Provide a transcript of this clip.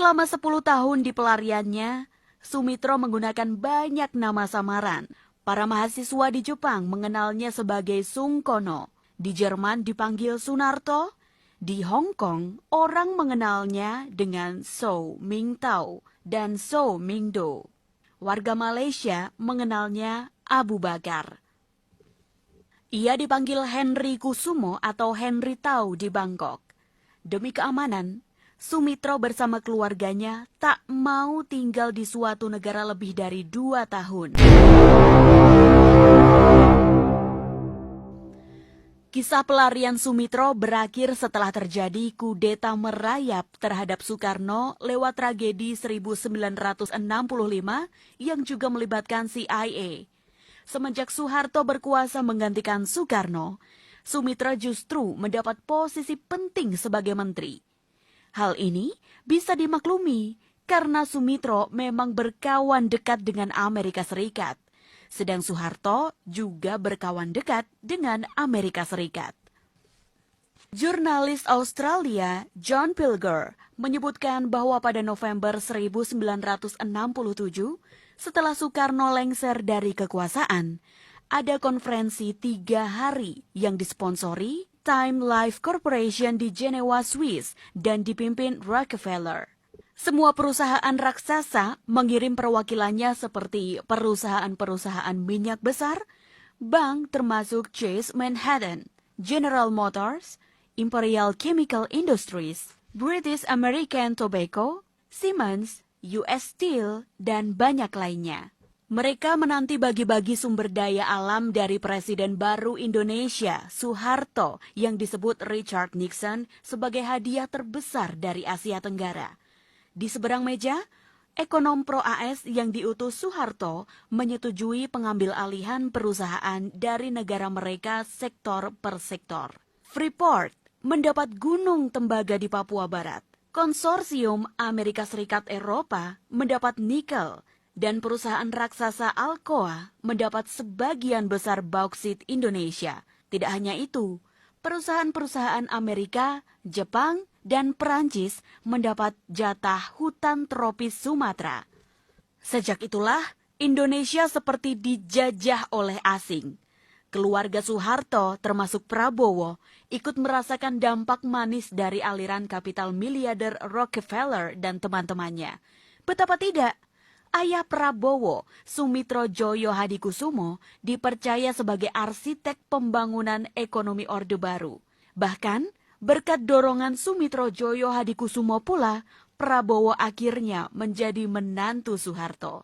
Selama 10 tahun di pelariannya, Sumitro menggunakan banyak nama samaran. Para mahasiswa di Jepang mengenalnya sebagai Sung Kono. Di Jerman dipanggil Sunarto. Di Hong Kong, orang mengenalnya dengan So Mingtao dan So Mingdo. Warga Malaysia mengenalnya Abu Bakar. Ia dipanggil Henry Kusumo atau Henry Tau di Bangkok. Demi keamanan, Sumitro bersama keluarganya tak mau tinggal di suatu negara lebih dari 2 tahun. Kisah pelarian Sumitro berakhir setelah terjadi kudeta merayap terhadap Soekarno lewat tragedi 1965 yang juga melibatkan CIA. Semenjak Soeharto berkuasa menggantikan Soekarno, Sumitro justru mendapat posisi penting sebagai menteri. Hal ini bisa dimaklumi karena Sumitro memang berkawan dekat dengan Amerika Serikat. Sedang Soeharto juga berkawan dekat dengan Amerika Serikat. Jurnalis Australia John Pilger menyebutkan bahwa pada November 1967, setelah Soekarno lengser dari kekuasaan, ada konferensi 3 hari yang disponsori Time Life Corporation di Jenewa, Swiss dan dipimpin Rockefeller. Semua perusahaan raksasa mengirim perwakilannya seperti perusahaan-perusahaan minyak besar, bank termasuk Chase Manhattan, General Motors, Imperial Chemical Industries, British American Tobacco, Siemens, US Steel, dan banyak lainnya. Mereka menanti bagi-bagi sumber daya alam dari Presiden baru Indonesia, Soeharto, yang disebut Richard Nixon sebagai hadiah terbesar dari Asia Tenggara. Di seberang meja, ekonom pro-AS yang diutus Soeharto menyetujui pengambil alihan perusahaan dari negara mereka sektor per sektor. Freeport mendapat gunung tembaga di Papua Barat. Konsorsium Amerika Serikat Eropa mendapat nikel, dan perusahaan raksasa Alcoa mendapat sebagian besar bauksit Indonesia. Tidak hanya itu, perusahaan-perusahaan Amerika, Jepang, dan Perancis mendapat jatah hutan tropis Sumatera. Sejak itulah, Indonesia seperti dijajah oleh asing. Keluarga Soeharto, termasuk Prabowo, ikut merasakan dampak manis dari aliran kapital miliarder Rockefeller dan teman-temannya. Betapa tidak, ayah Prabowo, Sumitro Joyo Hadikusumo, dipercaya sebagai arsitek pembangunan ekonomi Orde Baru. Bahkan, berkat dorongan Sumitro Joyo Hadikusumo pula, Prabowo akhirnya menjadi menantu Soeharto.